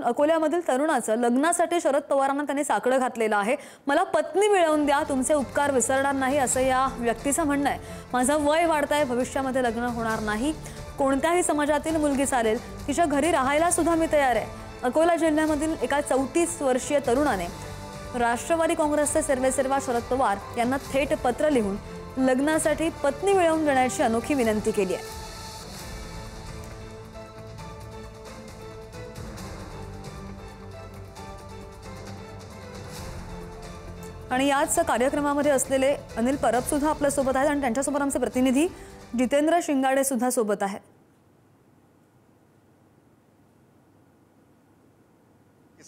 अकोल्यामधील तरुणाचं लग्नासाठी शरद पवारांना त्यांनी साकडं घातलेलं आहे। मला पत्नी मिळवून द्या, तुमचे उपकार विसरणार नाही असं या व्यक्तीचं म्हणणं आहे। माझं वय वाढतंय, भविष्यामध्ये लग्न होणार नाही, कोणत्याही समाजातील मुलगी चालेल, तिच्या घरी राहायला सुद्धा मी तयार आहे। अकोला जिल्ह्यामधील एका 34 वर्षीय तरुणाने राष्ट्रवादी काँग्रेसचे सर्वेसर्वा शरद पवार यांना थेट पत्र लिहून लग्नासाठी पत्नी मिळवून देण्याची अनोखी विनंती केली आहे। आणि याच कार्यक्रमामध्ये असलेले अनिल परब सुद्धा आपल्या सोबत आहेत आणि त्यांच्यासोबत आमचे प्रतिनिधी जितेंद्र शिंगाडे सुद्धा सोबत आहेत।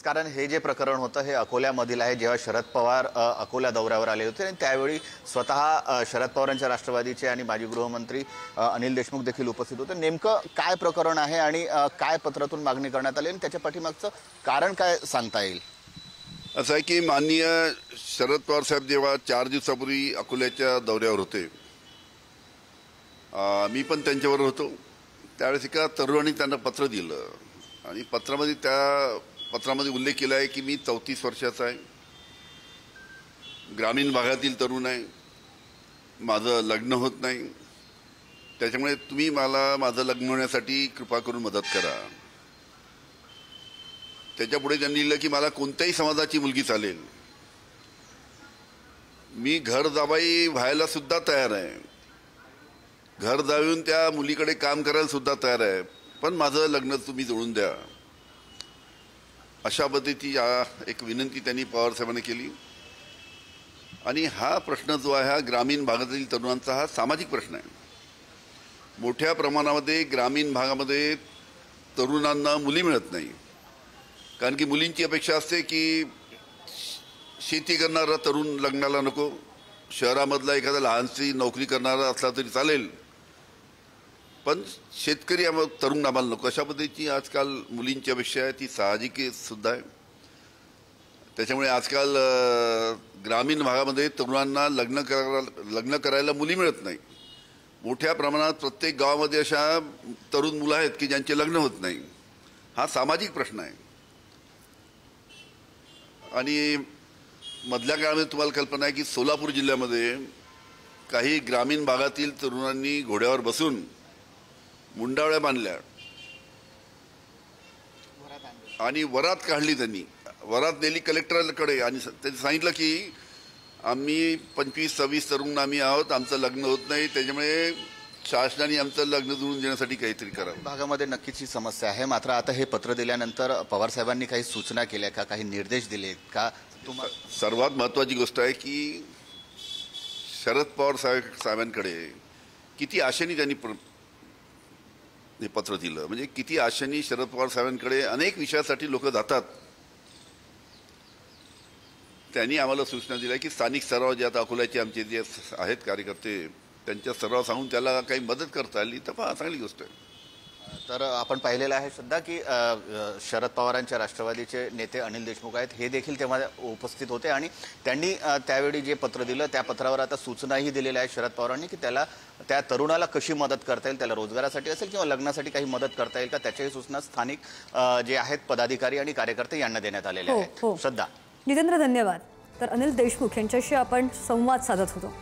कारण हे जे प्रकरण होतं हे अकोल्यामधील आहे। जेव्हा शरद पवार अकोला दौऱ्यावर आले होते आणि त्यावेळी स्वतः शरद पवारांच्या राष्ट्रवादीचे आणि माजी गृहमंत्री अनिल देशमुख देखील उपस्थित होते। नेमकं काय प्रकरण आहे आणि काय पत्रातून मागणी करण्यात आली आणि त्याच्या पाठीमागचं कारण काय सांगता येईल? असं आहे की माननीय शरद पवार साहेब जेव्हा 4 दिवसापूर्वी अकोल्याच्या दौऱ्यावर होते, मी पण त्यांच्याबरोबर होतो। त्यावेळेस एका तरुणाने त्यांना पत्र दिलं आणि पत्रामध्ये उल्लेख केला आहे की मी 34 वर्षाचा आहे, ग्रामीण भागातील तरुण आहे, माझं लग्न होत नाही, त्याच्यामुळे तुम्ही मला माझं लग्न होण्यासाठी कृपा करून मदत करा। त्याच्यापुढे त्यांनी लिहिलं की मला कोणत्याही समाजाची मुलगी चालेल, मी घर जाबाई व्हायला सुद्धा तयार आहे, घर जाऊन त्या मुलीकडे काम करायला सुद्धा तयार आहे, पण माझं लग्न तुम्ही जोडून द्या। अशा पद्धतीची एक विनंती त्यांनी पवार साहेबांनी केली। आणि हा प्रश्न जो आहे हा ग्रामीण भागातील तरुणांचा हा सामाजिक प्रश्न आहे। मोठ्या प्रमाणामध्ये ग्रामीण भागामध्ये तरुणांना मुली मिळत नाही, कारण की मुलींची अपेक्षा असते की शेती करणारा तरुण लग्नाला नको, शहरामधला एखादा लहानशी नोकरी करणारा असला तरी चालेल, पण शेतकरी तरुण आम्हाला नको। अशा पद्धतीची आजकाल मुलींची अपेक्षा आहे, ती साहजिक सुद्धा आहे। त्याच्यामुळे आजकाल ग्रामीण भागामध्ये तरुणांना लग्न करायला मुली मिळत नाही। मोठ्या प्रमाणात प्रत्येक गावामध्ये अशा तरुण मुलं आहेत की ज्यांचे लग्न होत नाही। हा सामाजिक प्रश्न आहे। आणि मधल्या काळामध्ये तुम्हाला कल्पना आहे की सोलापूर जिल्ह्यामध्ये काही ग्रामीण भागातील तरुणांनी घोड्यावर बसून मुंडावळ्या बांधल्या आणि वरात काढली। त्यांनी वरात नेली कलेक्टरकडे आणि त्यांनी सांगितलं की आम्ही 25-26 तरुण आम्ही आहोत, आमचं लग्न होत नाही, त्याच्यामुळे शासनाने आमचं लग्न जुळवून देण्यासाठी काहीतरी करावं। भागामध्ये नक्कीच ही समस्या आहे। मात्र आता हे पत्र दिल्यानंतर पवार साहेबांनी काही सूचना केल्या का, काही निर्देश दिले का? सर्वात महत्त्वाची गोष्ट आहे की शरद पवार साहेबांकडे किती आशेने त्यांनी पत्र दिलं, म्हणजे किती आशेने शरद पवार साहेबांकडे अनेक विषयासाठी लोक जातात। त्यांनी आम्हाला सूचना दिल्या की स्थानिक स्तरावर जे आता अकोल्याचे आमचे जे आहेत कार्यकर्ते, त्यांच्या स्तरावर सांगून त्याला काही मदत करता आली तर फार चांगली गोष्ट आहे। तर आपण पाहिलेलं आहे सुद्धा की शरद पवारांच्या राष्ट्रवादीचे नेते अनिल देशमुख आहेत, हे देखील तेव्हा उपस्थित होते आणि त्यांनी त्यावेळी जे पत्र दिलं त्या पत्रावर आता सूचनाही दिलेल्या आहेत शरद पवारांनी की त्या तरुणाला कशी मदत करता येईल, त्याला रोजगारासाठी असेल किंवा लग्नासाठी काही मदत करता येईल का, त्याच्याही सूचना स्थानिक जे आहेत पदाधिकारी आणि कार्यकर्ते यांना देण्यात आलेल्या आहेत। श्रद्धा, जितेंद्र धन्यवाद। तर अनिल देशमुख यांच्याशी आपण संवाद साधत होतो।